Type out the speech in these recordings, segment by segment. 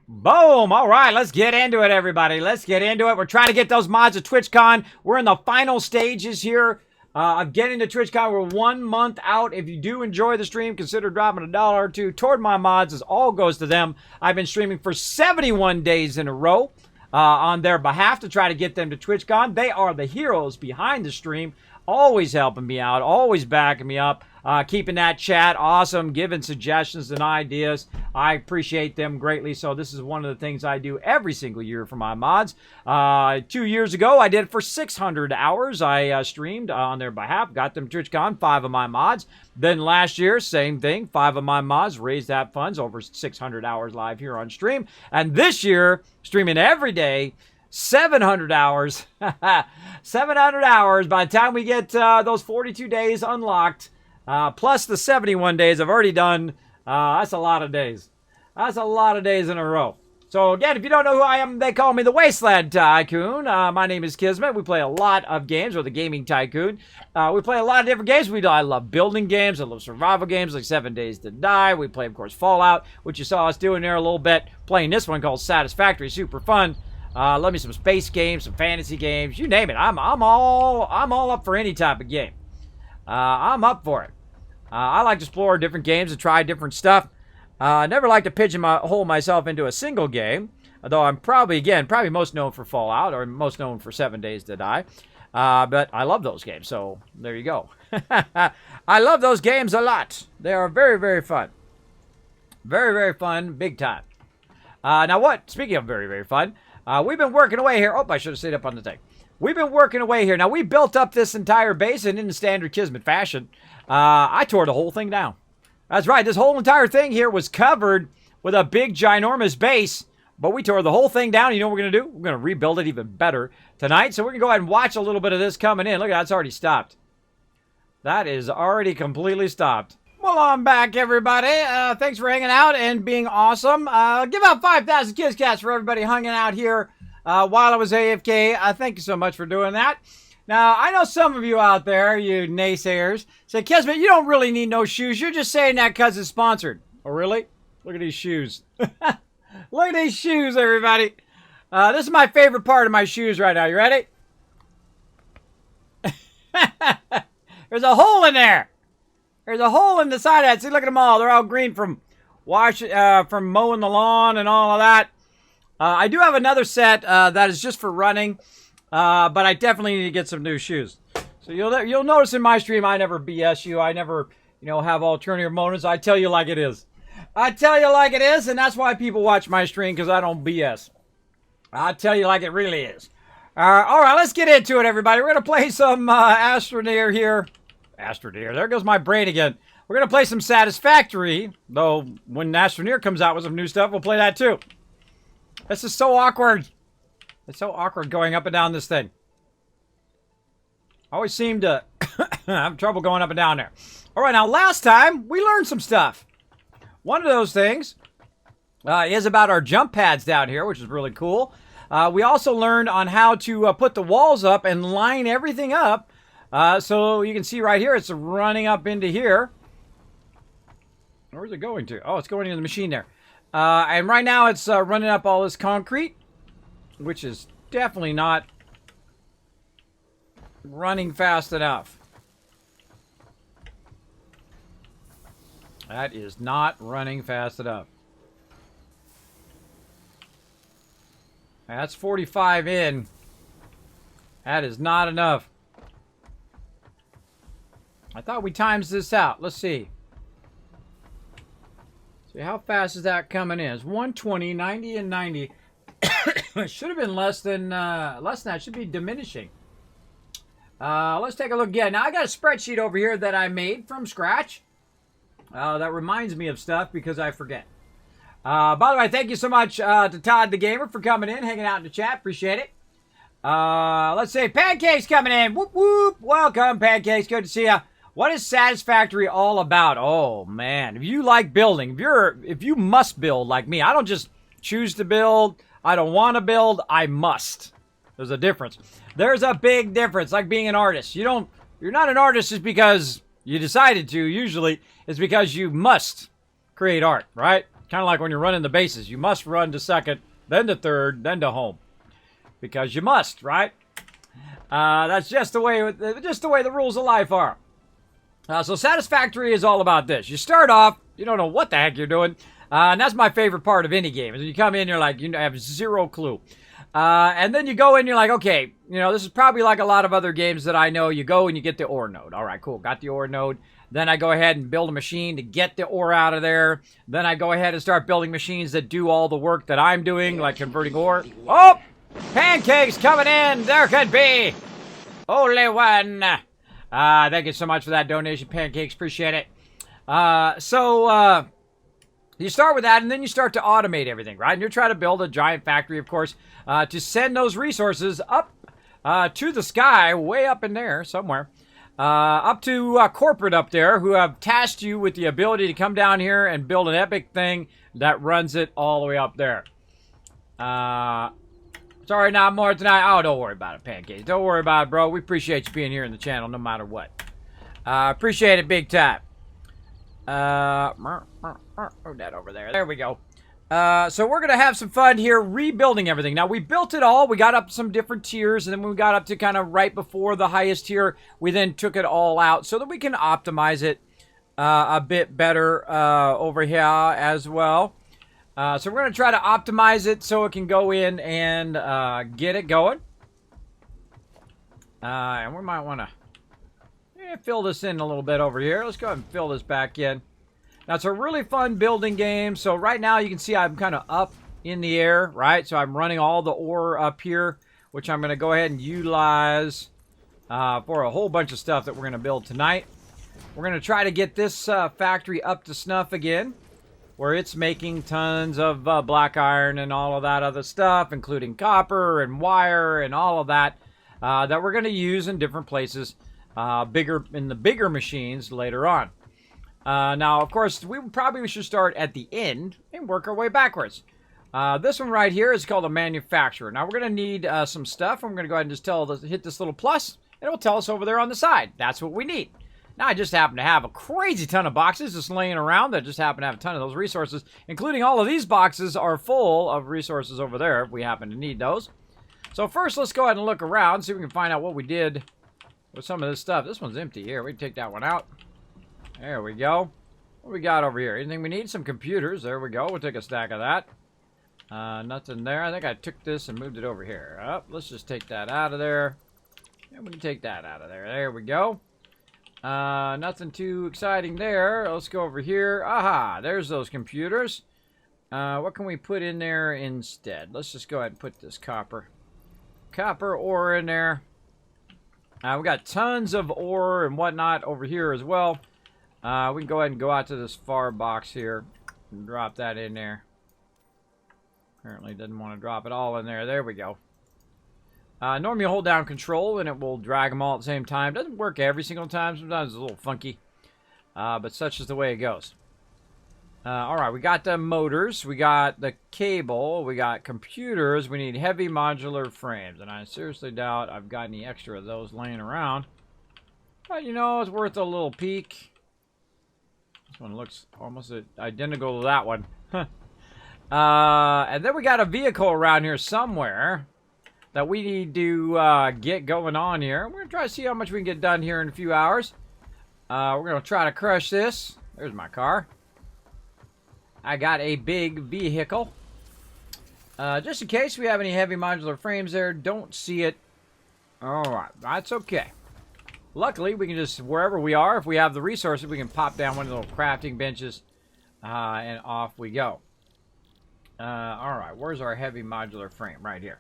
Boom! All right, let's get into it, everybody. Let's get into it. We're trying to get those mods at TwitchCon. We're in the final stages here of getting to TwitchCon. We're 1 month out. If you do enjoy the stream, consider dropping $1 or $2 toward my mods, as all goes to them. I've been streaming for 71 days in a row on their behalf to try to get them to TwitchCon. They are the heroes behind the stream, always helping me out, always backing me up. Keeping that chat awesome, giving suggestions and ideas. I appreciate them greatly. So this is one of the things I do every single year for my mods. 2 years ago, I did it for 600 hours. I streamed on their behalf, got them TwitchCon, 5 of my mods. Then last year, same thing, 5 of my mods raised that funds, over 600 hours live here on stream. And this year, streaming every day, 700 hours. 700 hours by the time we get those 42 days unlocked. Plus the 71 days I've already done. That's a lot of days. That's a lot of days in a row. So again, if you don't know who I am, they call me the Wasteland Tycoon. My name is Kismet. We play a lot of games with the Gaming Tycoon. We play a lot of different games. I love building games. I love survival games like 7 Days to Die. We play, of course, Fallout, which you saw us doing there a little bit. Playing this one called Satisfactory. Super fun. Love me some space games, some fantasy games. You name it. I'm all up for any type of game. I'm up for it. I like to explore different games and try different stuff. I never like to pigeonhole myself into a single game, although I'm probably most known for Fallout or most known for 7 Days to Die. But I love those games, so there you go. I love those games a lot. They are very, very fun. Very, very fun, big time. Now what? Speaking of very, very fun, we've been working away here. Oh, I should have stayed up on the thing. We've been working away here. Now, we built up this entire basin in the standard Kismet fashion. I tore the whole thing down. That's right. This whole entire thing here was covered with a big, ginormous base. But we tore the whole thing down. You know what we're going to do? We're going to rebuild it even better tonight. So we're going to go ahead and watch a little bit of this coming in. Look at that. It's already stopped. That is already completely stopped. Well, I'm back, everybody. Thanks for hanging out and being awesome. Give out 5,000 Kiss Cats for everybody hanging out here while I was AFK. Thank you so much for doing that. Now, I know some of you out there, you naysayers, say, Kismet, you don't really need no shoes. You're just saying that because it's sponsored. Oh, really? Look at these shoes. Look at these shoes, everybody. This is my favorite part of my shoes right now. You ready? There's a hole in there. There's a hole in the side of that. See, look at them all. They're all green from from mowing the lawn and all of that. I do have another set that is just for running, but I definitely need to get some new shoes. So you'll notice in my stream, I never BS you. I never, have alternative motives. I tell you like it is. I tell you like it is, and that's why people watch my stream, because I don't BS. I tell you like it really is. All right, let's get into it, everybody. We're going to play some Astroneer here. Astroneer, there goes my brain again. We're going to play some Satisfactory, though when Astroneer comes out with some new stuff, we'll play that too. This is so awkward. It's so awkward going up and down this thing. I always seem to have trouble going up and down there. All right, now last time we learned some stuff. One of those things is about our jump pads down here, which is really cool. We also learned on how to put the walls up and line everything up. So you can see right here, it's running up into here. Where's it going to? Oh, it's going into the machine there. And right now it's running up all this concrete, which is definitely not running fast enough. That is not running fast enough. That's 45 in. That is not enough. I thought we times this out. Let's see. See, how fast is that coming in? It's 120, 90, and 90. It should have been less than that. It should be diminishing. Let's take a look again. Now, I got a spreadsheet over here that I made from scratch. That reminds me of stuff because I forget. By the way, thank you so much to Todd the Gamer for coming in, hanging out in the chat. Appreciate it. Let's see. Pancake's coming in. Whoop, whoop. Welcome, Pancakes. Good to see you. What is Satisfactory all about? Oh, man. If you like building, if you must build like me, I don't just choose to build. I don't want to build. I must. There's a difference. There's a big difference, like being an artist. You're not an artist just because you decided to, usually, is because you must create art, right? Kind of like when you're running the bases. You must run to second, then to third, then to home. Because you must, right? That's just the way the rules of life are. So Satisfactory is all about this. You start off, you don't know what the heck you're doing. And that's my favorite part of any game. Is when you come in, you're like, you have zero clue. And then you go in, you're like, okay, this is probably like a lot of other games that I know. You go and you get the ore node. All right, cool. Got the ore node. Then I go ahead and build a machine to get the ore out of there. Then I go ahead and start building machines that do all the work that I'm doing, like converting ore. Oh! Pancakes coming in. There could be only one. Thank you so much for that donation, Pancakes. Appreciate it. You start with that, and then you start to automate everything, right? And you're trying to build a giant factory, of course, to send those resources up to the sky, way up in there somewhere, up to corporate up there, who have tasked you with the ability to come down here and build an epic thing that runs it all the way up there. Sorry, not more tonight. Oh, don't worry about it, Pancakes. Don't worry about it, bro. We appreciate you being here in the channel no matter what. Appreciate it big time. Move that over there. There we go. So we're going to have some fun here rebuilding everything. Now, we built it all. We got up some different tiers, and then when we got up to kind of right before the highest tier, we then took it all out so that we can optimize it a bit better over here as well. So we're going to try to optimize it so it can go in and get it going. And we might want to fill this in a little bit over here. Let's go ahead and fill this back in. Now, it's a really fun building game. So right now you can see I'm kind of up in the air, right? So I'm running all the ore up here, which I'm going to go ahead and utilize for a whole bunch of stuff that we're going to build tonight. We're going to try to get this factory up to snuff again, where it's making tons of black iron and all of that other stuff, including copper and wire and all of that, that we're going to use in different places, in the bigger machines later on. Now, of course, we probably should start at the end and work our way backwards. This one right here is called a manufacturer. Now, we're going to need some stuff. I'm going to go ahead and just hit this little plus, and it'll tell us over there on the side. That's what we need. Now, I just happen to have a crazy ton of boxes just laying around that just happen to have a ton of those resources, including all of these boxes are full of resources over there if we happen to need those. So first, let's go ahead and look around, see if we can find out what we did with some of this stuff. This one's empty here. We can take that one out. There we go. What we got over here? Anything we need? Some computers. There we go. We'll take a stack of that. Nothing there. I think I took this and moved it over here. Let's just take that out of there. And we can take that out of there. There we go. Nothing too exciting there. Let's go over here. Aha, there's those computers. What can we put in there instead? Let's just go ahead and put this copper ore in there. We got tons of ore and whatnot over here as well. We can go ahead and go out to this far box here and drop that in there. Apparently didn't want to drop it all in there. There we go. Normally you hold down control and it will drag them all at the same time. Doesn't work every single time. Sometimes it's a little funky. But such is the way it goes. Alright, we got the motors. We got the cable. We got computers. We need heavy modular frames. And I seriously doubt I've got any extra of those laying around. But, it's worth a little peek. This one looks almost identical to that one. And then we got a vehicle around here somewhere that we need to get going on here. We're going to try to see how much we can get done here in a few hours. We're going to try to crush this. There's my car. I got a big vehicle. Just in case we have any heavy modular frames there, don't see it. Alright, that's okay. Luckily, we can just, wherever we are, if we have the resources, we can pop down one of the little crafting benches, and off we go. Alright, where's our heavy modular frame? Right here.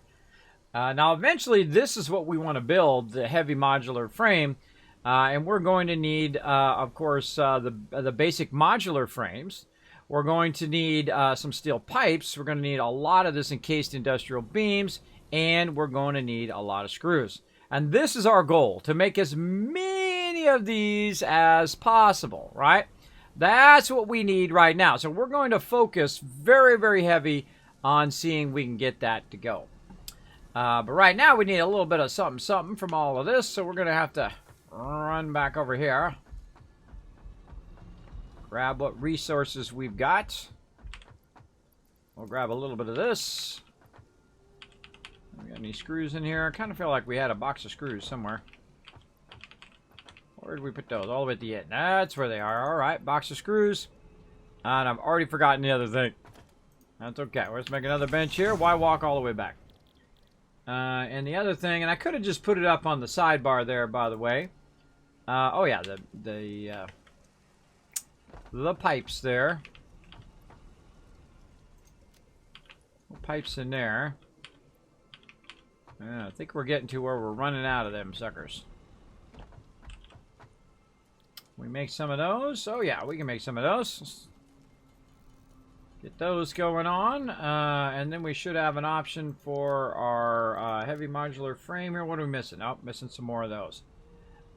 Now, eventually, this is what we want to build, the heavy modular frame. And we're going to need, of course, the basic modular frames. We're going to need some steel pipes. We're going to need a lot of this encased industrial beams. And we're going to need a lot of screws. And this is our goal, to make as many of these as possible, right? That's what we need right now. So we're going to focus very, very heavy on seeing we can get that to go. But right now we need a little bit of something from all of this. So we're going to have to run back over here. Grab what resources we've got. We'll grab a little bit of this. We got any screws in here? I kind of feel like we had a box of screws somewhere. Where did we put those? All the way at the end. That's where they are. All right, box of screws. And I've already forgotten the other thing. That's okay. Let's make another bench here. Why walk all the way back? And the other thing, and I could have just put it up on the sidebar there, by the way. Oh yeah, the pipes there. Pipes in there. I think we're getting to where we're running out of them suckers. We make some of those. Oh yeah, we can make some of those. Get those going on. And then we should have an option for our heavy modular frame here. What are we missing? Oh, missing some more of those.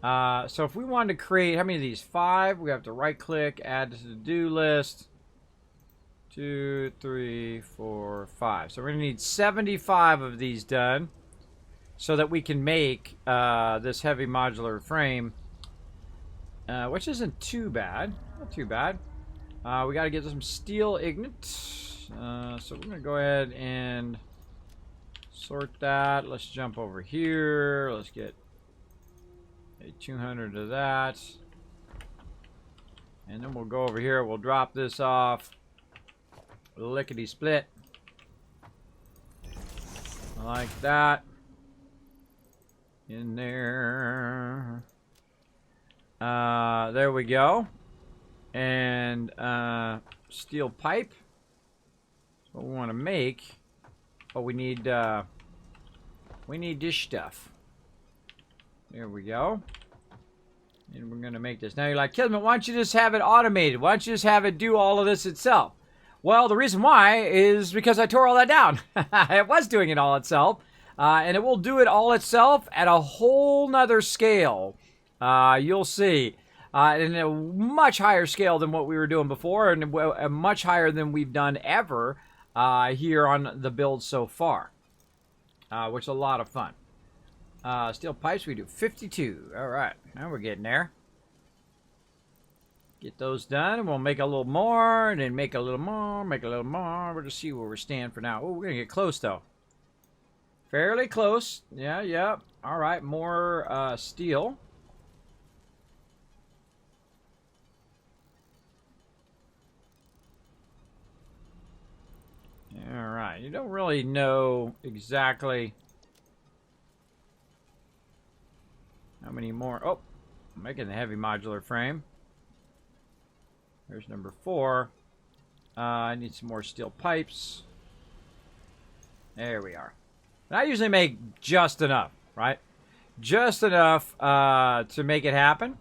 So if we wanted to create, how many of these? 5. We have to right click, add to the do list. 2, 3, 4, 5. So we're going to need 75 of these done so that we can make this heavy modular frame, which isn't too bad. Not too bad. We got to get some steel ignet. So we're going to go ahead and sort that. Let's jump over here. Let's get a 200 of that. And then we'll go over here. We'll drop this off. Lickety split. Like that. In there. There we go. And steel pipe. That's what we want to make. But we need this stuff. There we go. And we're gonna make this. Now you're like, Kismet, why don't you just have it automated? Why don't you just have it do all of this itself? Well, the reason why is because I tore all that down. It was doing it all itself. And it will do it all itself at a whole nother scale. You'll see. In a much higher scale than what we were doing before, and much higher than we've done ever here on the build so far. Which is a lot of fun. Steel pipes, we do 52. All right, now we're getting there. Get those done, and we'll make a little more, and then make a little more, make a little more. We'll just see where we stand for now. Oh, we're going to get close, though. Fairly close. Yeah, yeah. All right, more steel. All right, you don't really know exactly how many more. Oh, I'm making the heavy modular frame. There's number 4. I need some more steel pipes. There we are. And I usually make just enough, right? Just enough to make it happen.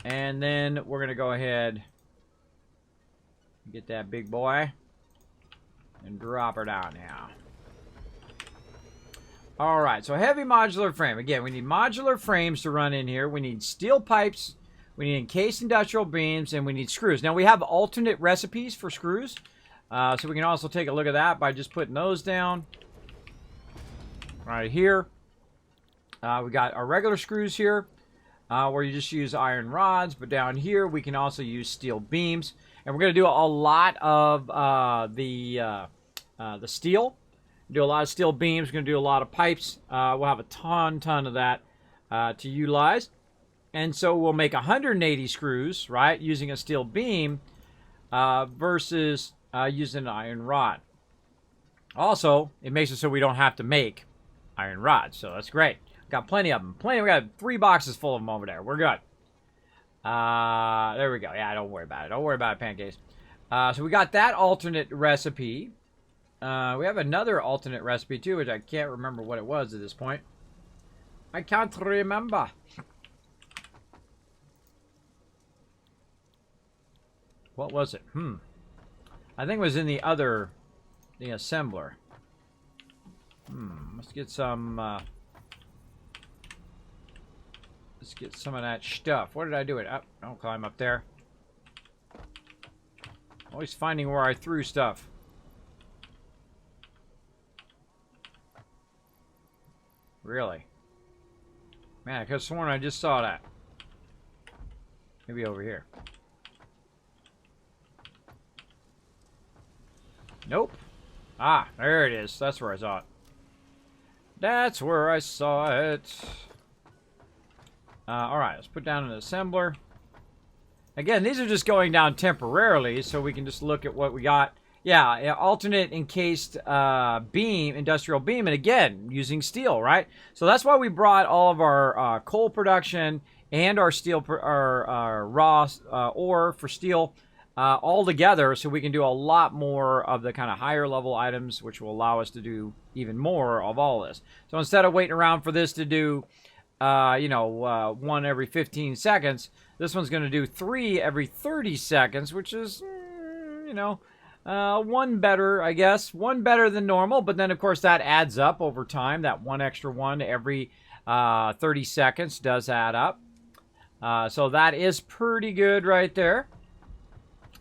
And then we're going to go ahead and get that big boy and drop her down now. All right, so heavy modular frame. Again, we need modular frames to run in here. We need steel pipes. We need encased industrial beams, and we need screws. Now, we have alternate recipes for screws, so we can also take a look at that by just putting those down right here. We got our regular screws here, where you just use iron rods, but down here we can also use steel beams. And we're going to do a lot of the steel. Do a lot of steel beams. We're going to do a lot of pipes. We'll have a ton of that to utilize. And so we'll make 180 screws, right, using a steel beam versus using an iron rod. Also, it makes it so we don't have to make iron rods, so that's great. Got plenty of them. Plenty. We got 3 boxes full of them over there. We're good. There we go. Yeah, don't worry about it. Don't worry about it, pancakes. So we got that alternate recipe. We have another alternate recipe too, which I can't remember what it was at this point. I can't remember. What was it? I think it was in the assembler. Let's get some, let's get some of that stuff. What did I do it? Oh, don't climb up there. Always finding where I threw stuff. Really? Man, I could have sworn I just saw that. Maybe over here. Nope. Ah, there it is. That's where I saw it. That's where I saw it. Alright, let's put down an assembler. Again, these are just going down temporarily, so we can just look at what we got. Yeah, alternate encased beam, industrial beam, and again, using steel, right? So that's why we brought all of our coal production and our steel, our raw ore for steel all together, so we can do a lot more of the kind of higher level items, which will allow us to do even more of all this. So instead of waiting around for this to do, one every 15 seconds, this one's going to do 3 every 30 seconds, which is, one better, I guess. One better than normal, but then, of course, that adds up over time. That one extra one every 30 seconds does add up. So that is pretty good right there.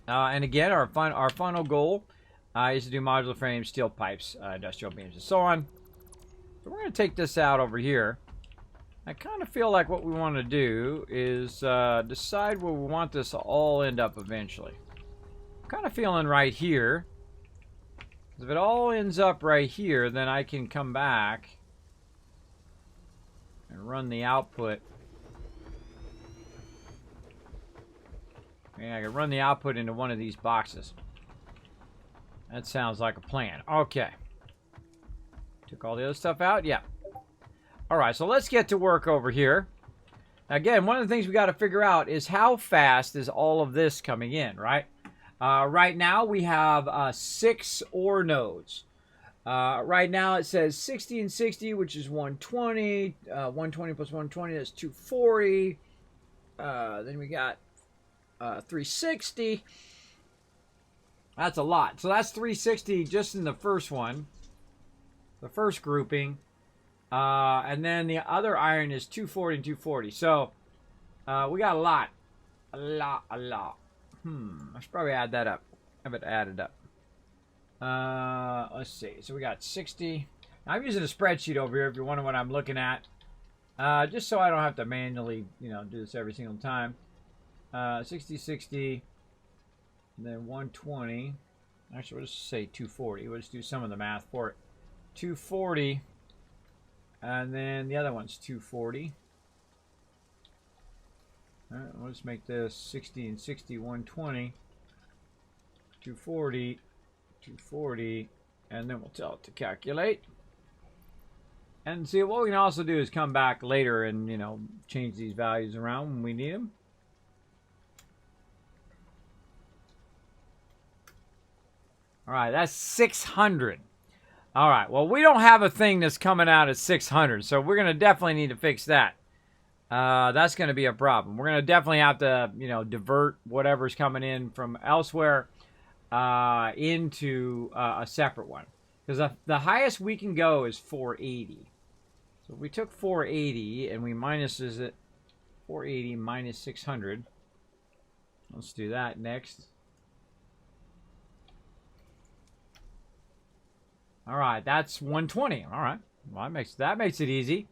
And again, our final goal is to do modular frames, steel pipes, industrial beams, and so on. So we're going to take this out over here. I kind of feel like what we want to do is decide where we want this to all end up eventually. I'm kind of feeling right here. If it all ends up right here, then I can come back and run the output. Yeah, I can run the output into one of these boxes. That sounds like a plan. Okay. Took all the other stuff out? Yeah. Alright, so let's get to work over here. Again, one of the things we got to figure out is how fast is all of this coming in, right? Right now we have 6 ore nodes. Right now it says 60 and 60, which is 120. 120 plus 120, that's 240. Then we got 360. That's a lot. So that's 360 just in the first one. The first grouping. And then the other iron is 240 and 240. So, we got a lot. A lot. I should probably add that up. Have it added up. Let's see. So we got 60. Now, I'm using a spreadsheet over here if you're wondering what I'm looking at. Just so I don't have to manually, do this every single time. 60, 60. And then 120. Actually, we'll just say 240. We'll just do some of the math for it. 240. And then the other one's 240. All right, let's make this 60 and 60, 120. 240, 240. And then we'll tell it to calculate. And see, what we can also do is come back later and, change these values around when we need them. All right, that's 600. All right, well, we don't have a thing that's coming out at 600, so we're going to definitely need to fix that. That's going to be a problem. We're going to definitely have to, divert whatever's coming in from elsewhere into a separate one. Because the highest we can go is 480. So if we took 480 and we minuses it, 480 minus 600. Let's do that next. All right, that's 120. All right, well, that makes it easy.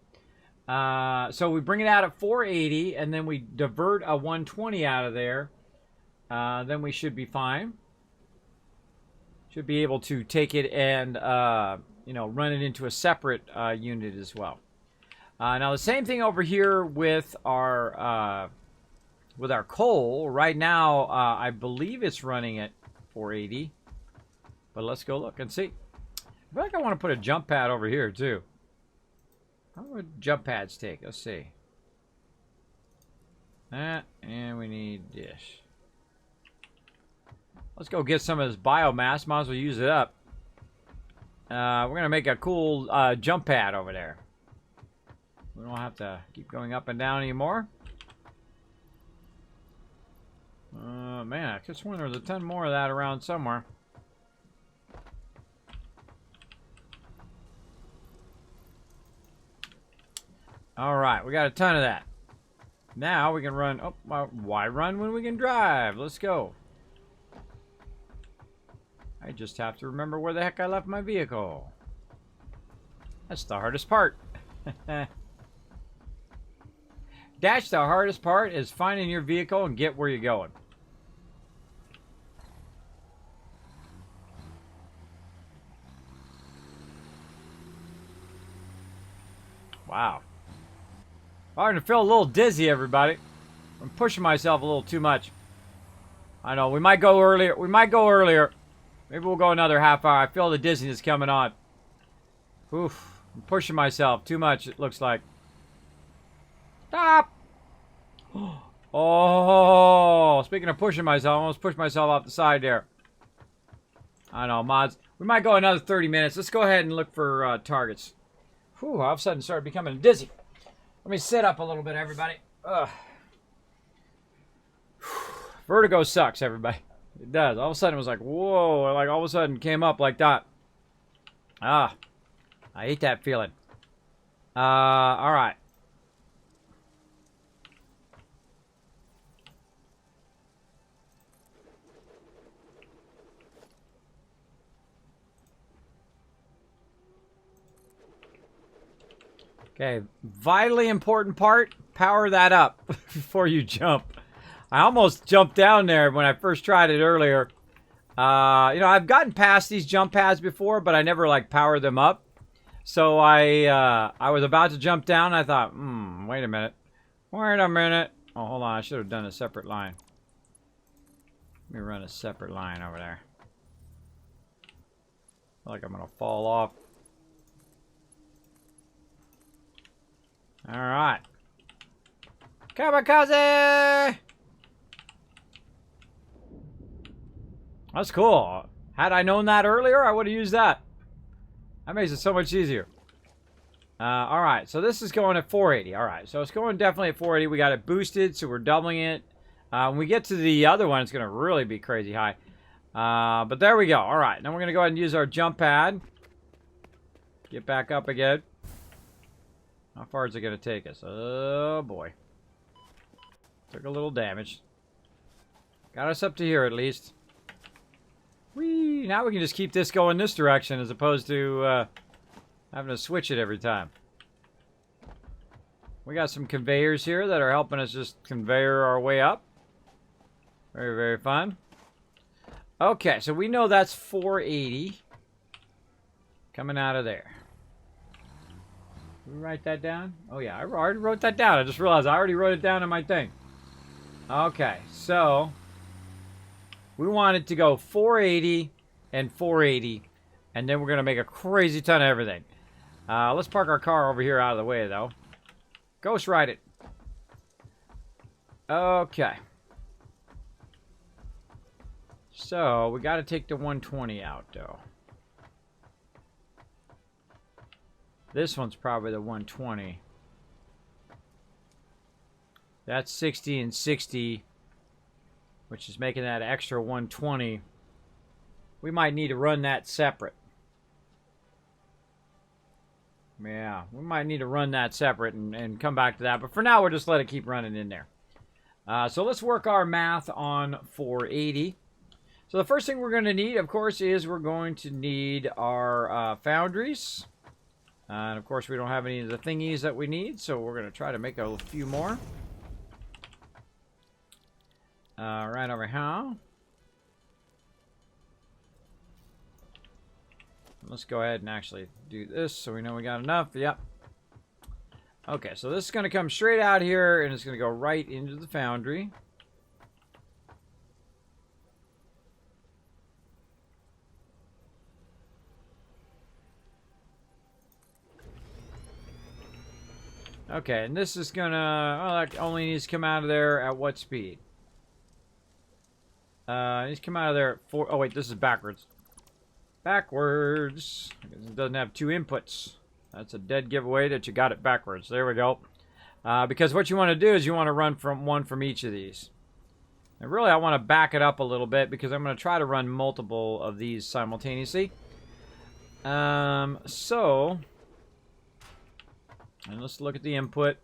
So we bring it out at 480, and then we divert a 120 out of there. Then we should be fine. Should be able to take it and run it into a separate unit as well. Now the same thing over here with our coal. Right now, I believe it's running at 480, but let's go look and see. I feel like I want to put a jump pad over here, too. How would jump pads take? Let's see. That, and we need this. Let's go get some of this biomass. Might as well use it up. We're going to make a cool jump pad over there. We don't have to keep going up and down anymore. Man, I just wonder there's a ton more of that around somewhere. All right, we got a ton of that. Now we can run. Oh, why run when we can drive? Let's go. I just have to remember where the heck I left my vehicle. That's the hardest part. Dash, the hardest part is finding your vehicle and get where you're going. Wow. Starting to feel a little dizzy, everybody. I'm pushing myself a little too much. I know, we might go earlier. We might go earlier. Maybe we'll go another half hour. I feel the dizziness coming on. Oof. I'm pushing myself too much, it looks like. Stop! Oh, speaking of pushing myself, I almost pushed myself off the side there. I know, mods. We might go another 30 minutes. Let's go ahead and look for targets. Whew, all of a sudden started becoming dizzy. Let me sit up a little bit, everybody. Ugh. Vertigo sucks, everybody. It does. All of a sudden it was like, whoa, like all of a sudden came up like that. Ah, I hate that feeling. All right. Okay, vitally important part, power that up before you jump. I almost jumped down there when I first tried it earlier. You know, I've gotten past these jump pads before, but I never, like, powered them up. So I was about to jump down, and I thought, wait a minute. Wait a minute. Oh, hold on, I should have done a separate line. Let me run a separate line over there. I feel like I'm going to fall off. All right. Kamikaze! That's cool. Had I known that earlier, I would have used that. That makes it so much easier. All right, so this is going at 480. All right, so it's going definitely at 480. We got it boosted, so we're doubling it. When we get to the other one, it's going to really be crazy high. But there we go. All right, now we're going to go ahead and use our jump pad. Get back up again. How far is it going to take us? Oh, boy. Took a little damage. Got us up to here, at least. Whee! Now we can just keep this going this direction as opposed to having to switch it every time. We got some conveyors here that are helping us just conveyor our way up. Very, very fun. Okay, so we know that's 480 coming out of there. Did we write that down? Oh, yeah, I already wrote that down. I just realized I already wrote it down in my thing. Okay, so we want it to go 480 and 480, and then we're going to make a crazy ton of everything. Let's park our car over here out of the way, though. Ghost ride it. Okay. So, we got to take the 120 out, though. This one's probably the 120. That's 60 and 60, which is making that extra 120. We might need to run that separate. Yeah, we might need to run that separate and come back to that. But for now, we'll just let it keep running in there. So let's work our math on 480. So the first thing we're going to need, of course, is we're going to need our foundries. And, of course, we don't have any of the thingies that we need, so we're going to try to make a few more. Right over here. Let's go ahead and actually do this so we know we got enough. Yep. Okay, so this is going to come straight out here, and it's going to go right into the foundry. Okay, and this is gonna, oh, that only needs to come out of there at what speed? It needs to come out of there at 4, oh wait, this is backwards. Backwards. It doesn't have 2 inputs. That's a dead giveaway that you got it backwards. There we go. Because what you want to do is you want to run from one from each of these. And really I want to back it up a little bit because I'm going to try to run multiple of these simultaneously. And let's look at the input.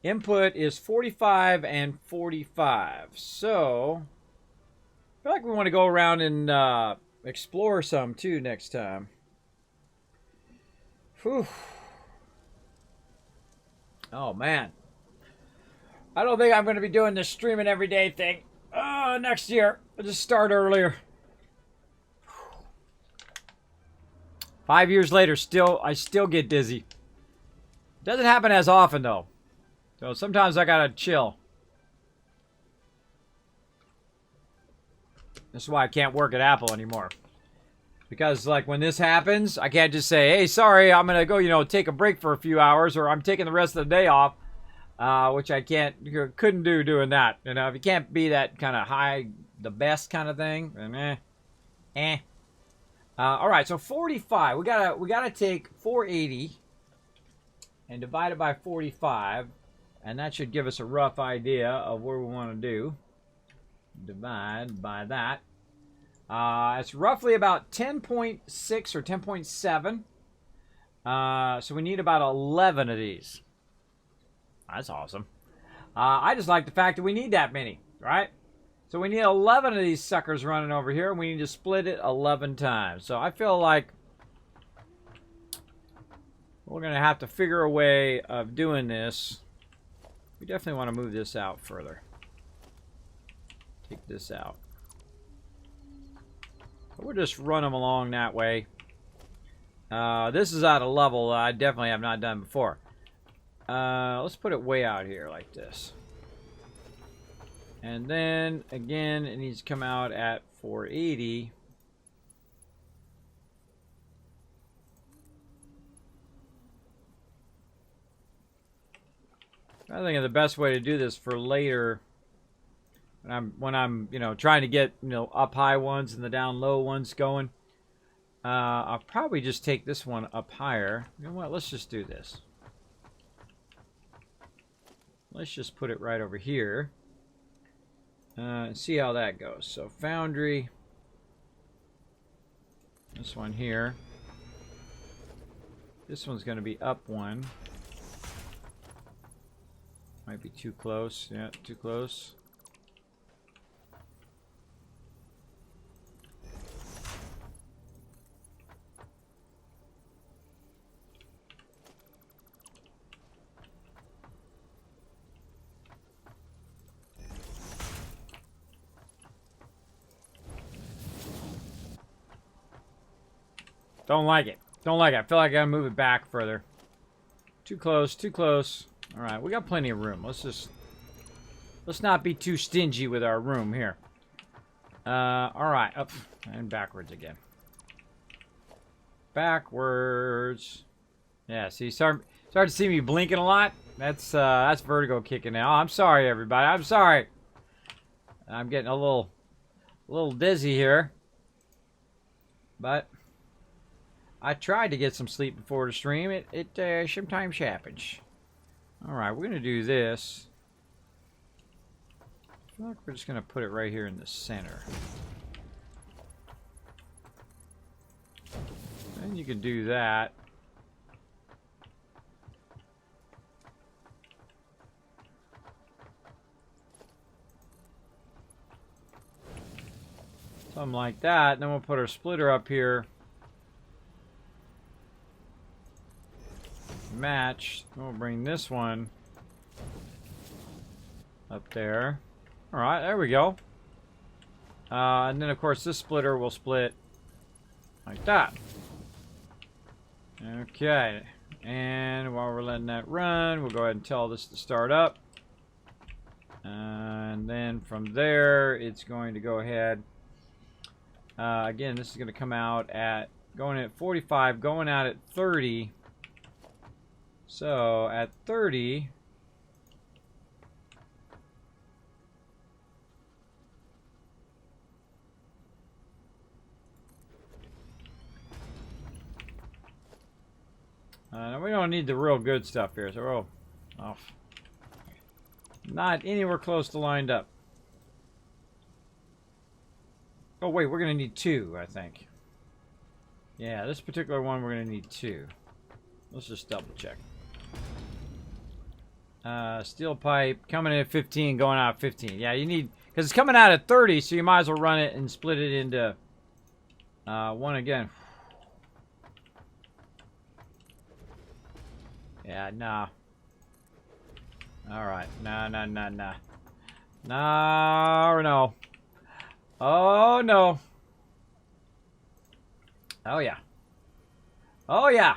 Input is 45 and 45. So, I feel like we want to go around and explore some too next time. Whew. Oh, man. I don't think I'm going to be doing this streaming every day thing. Next year. I'll just start earlier. 5 years later, I still get dizzy. Doesn't happen as often, though. So sometimes I gotta chill. This is why I can't work at Apple anymore. Because, like, when this happens, I can't just say, hey, sorry, I'm going to go, you know, take a break for a few hours, or I'm taking the rest of the day off, which I couldn't do doing that. You know, if you can't be that kind of high, the best kind of thing, then all right, so 45. We gotta take 480 and divide it by 45, and that should give us a rough idea of where we want to do. Divide by that. It's roughly about 10.6 or 10.7. So we need about 11 of these. That's awesome. I just like the fact that we need that many, right? So we need 11 of these suckers running over here, and we need to split it 11 times. So I feel like we're going to have to figure a way of doing this. We definitely want to move this out further. Take this out. We'll just run them along that way. This is at a level I definitely have not done before. Let's put it way out here like this. And then, again, it needs to come out at 480. I think the best way to do this for later, when I'm you know, trying to get, you know, up high ones and the down low ones going, I'll probably just take this one up higher. You know what? Let's just do this. Let's just put it right over here. And see how that goes. So Foundry, this one here. This one's going to be up one. Might be too close. Yeah, too close. Don't like it. Don't like it. I feel like I gotta move it back further. Too close, too close. Alright, we got plenty of room. Let's not be too stingy with our room here. Alright, up and backwards again. Backwards. Yeah, see, start to see me blinking a lot. That's vertigo kicking in. Oh, I'm sorry, everybody. I'm sorry. I'm getting a little dizzy here. But I tried to get some sleep before the stream. It sometimes happens. Alright, we're going to do this. I feel like we're just going to put it right here in the center. And you can do that. Something like that. And then we'll put our splitter up here. Match. We'll bring this one up there. Alright, there we go. And then, of course, this splitter will split like that. Okay. And while we're letting that run, we'll go ahead and tell this to start up. And then from there, it's going to go ahead. Again, this is going to come out at, going at 45, going out at 30. So, at 30, we don't need the real good stuff here, so not anywhere close to lined up. Oh wait, we're going to need two, I think. Yeah, this particular one we're going to need two. Let's just double check. Steel pipe coming in at 15, going out at 15. Yeah, you need, because it's coming out at 30, so you might as well run it and split it into one again. Yeah, nah. Alright, nah. No. Oh, no. Oh, yeah. Oh, yeah.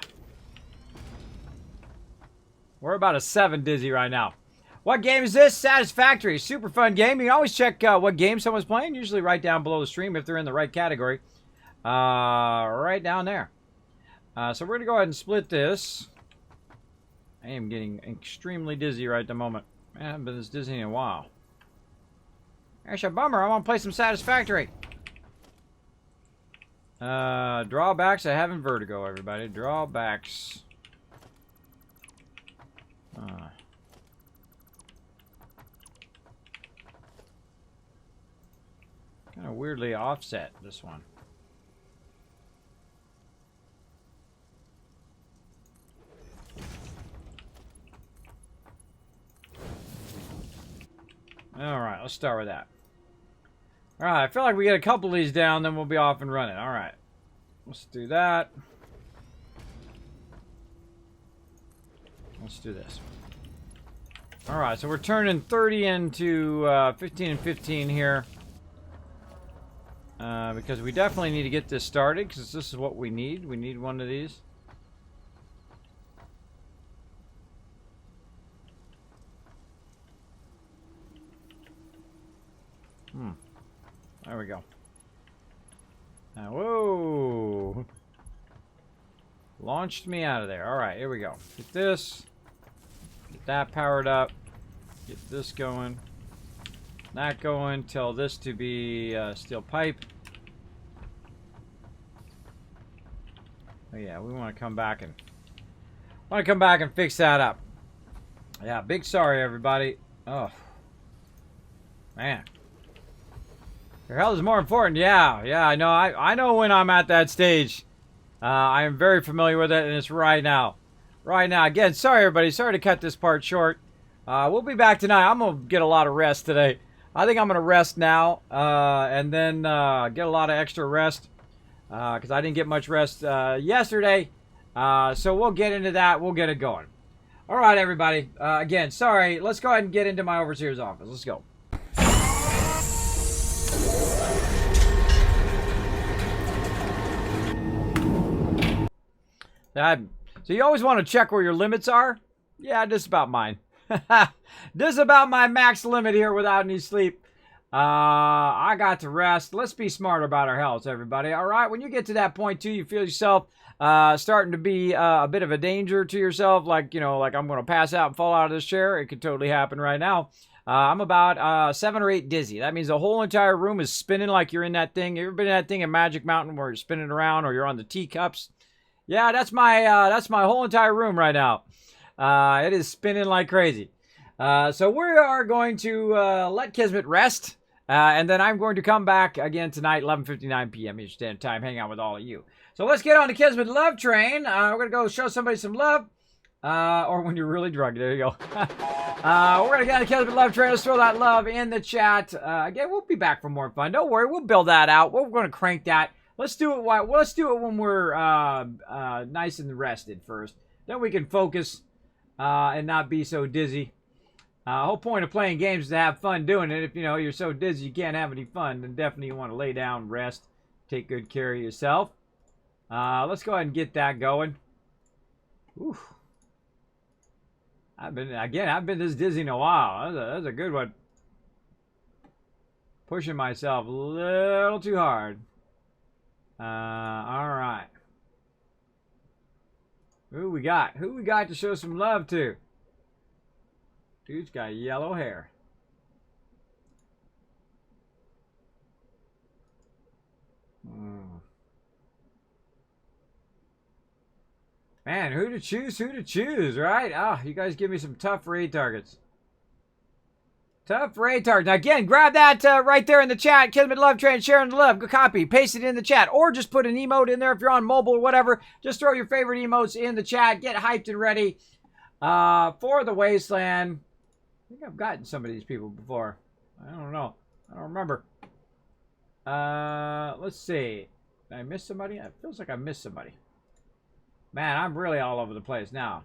We're about a 7 dizzy right now. What game is this? Satisfactory. Super fun game. You can always check what game someone's playing. Usually right down below the stream if they're in the right category. Right down there. So we're going to go ahead and split this. I am getting extremely dizzy right at the moment. Man, I haven't been this dizzy in a while. That's a bummer. I want to play some Satisfactory. Drawbacks. I have in Vertigo, everybody. Drawbacks. Kind of weirdly offset, this one. Alright, let's start with that. Alright, I feel like we get a couple of these down, then we'll be off and running. Alright. Let's do that. Let's do this. Alright, so we're turning 30 into 15 and 15 here. Because we definitely need to get this started, because this is what we need. We need one of these. There we go. Whoa! Launched me out of there. Alright, here we go. Get this. Get that powered up. Get this going. That going. Tell this to be steel pipe. Oh yeah, we want to come back and fix that up. Yeah, big sorry everybody. Oh man, your health is more important. Yeah, I know. I know when I'm at that stage. I am very familiar with it, and it's right now. Right now. Again, sorry everybody. Sorry to cut this part short. We'll be back tonight. I'm gonna get a lot of rest today. I think I'm gonna rest now, and then get a lot of extra rest. Because I didn't get much rest yesterday. So we'll get into that. We'll get it going. All right, everybody. Again, sorry. Let's go ahead and get into my overseer's office. Let's go. So you always want to check where your limits are? Yeah, just about mine. This is about my max limit here without any sleep. I got to rest. Let's be smart about our health, everybody. All right, when you get to that point too, you feel yourself starting to be a bit of a danger to yourself, like, you know, like I'm going to pass out and fall out of this chair. It could totally happen right now. I'm about 7 or 8 dizzy. That means the whole entire room is spinning like you're in that thing. You ever been in that thing in Magic Mountain where you're spinning around, or you're on the teacups? Yeah, that's my whole entire room right now. It is spinning like crazy. So we are going to let Kismet rest. And then I'm going to come back again tonight, 11:59 p.m. Eastern Standard Time, hang out with all of you. So let's get on the Kismet Love Train. We're going to go show somebody some love. Or when you're really drunk. There you go. We're going to get on the Kismet Love Train. Let's throw that love in the chat. Again, we'll be back for more fun. Don't worry. We'll build that out. We're going to crank that. Let's do it when we're nice and rested first. Then we can focus and not be so dizzy. Whole point of playing games is to have fun doing it. If you know you're so dizzy you can't have any fun, then definitely you want to lay down, rest, take good care of yourself. Let's go ahead and get that going. Oof. I've been this dizzy in a while. That's a good one. Pushing myself a little too hard. All right. Who we got? Who we got to show some love to? Dude's got yellow hair. Man, who to choose, right? Ah, you guys give me some tough raid targets. Tough raid targets. Now, again, grab that right there in the chat. Kismet Love Train, sharing the love. Go copy, paste it in the chat. Or just put an emote in there if you're on mobile or whatever. Just throw your favorite emotes in the chat. Get hyped and ready for the Wasteland. I think I've gotten some of these people before. I don't know. I don't remember. Let's see. Did I miss somebody? It feels like I missed somebody. Man, I'm really all over the place now.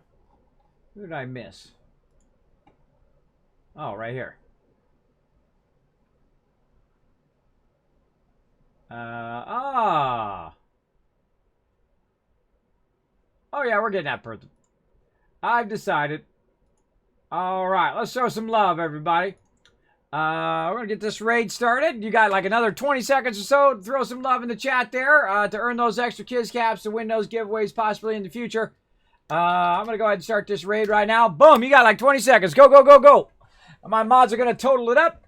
Who did I miss? Oh, right here. Oh yeah, we're getting that person. I've decided All right, let's show some love, everybody. We're going to get this raid started. You got like another 20 seconds or so. Throw some love in the chat there to earn those extra Kiz Caps to win those giveaways possibly in the future. I'm going to go ahead and start this raid right now. Boom, you got like 20 seconds. Go, go, go, go. My mods are going to total it up.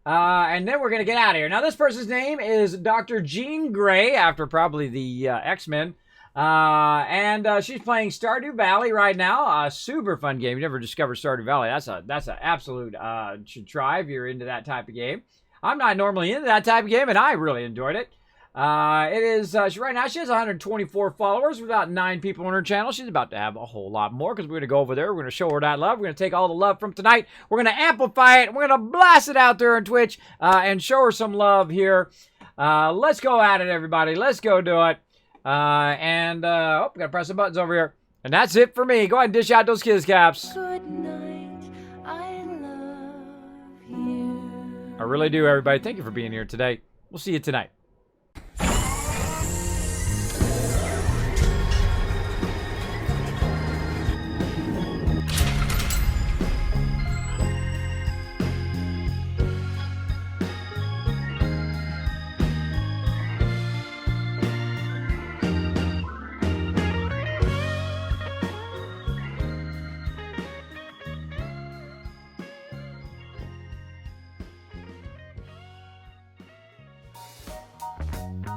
And then we're going to get out of here. Now, this person's name is Dr. Jean Grey, after probably the X-Men. And she's playing Stardew Valley right now. A super fun game. You never discovered Stardew Valley. That's an absolute should try if you're into that type of game. I'm not normally into that type of game, and I really enjoyed it. It is right now she has 124 followers with about 9 people on her channel. She's about to have a whole lot more because we're going to go over there. We're going to show her that love. We're going to take all the love from tonight. We're going to amplify it. We're going to blast it out there on Twitch and show her some love here. Let's go at it, everybody. Let's go do it. We got to press the buttons over here. And that's it for me. Go ahead and dish out those Kiz Caps. Good night, I love you. I really do, everybody. Thank you for being here today. We'll see you tonight.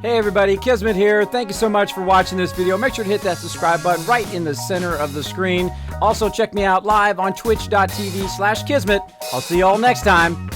Hey everybody, Kismet here. Thank you so much for watching this video. Make sure to hit that subscribe button right in the center of the screen. Also check me out live on twitch.tv/Kismet. I'll see you all next time.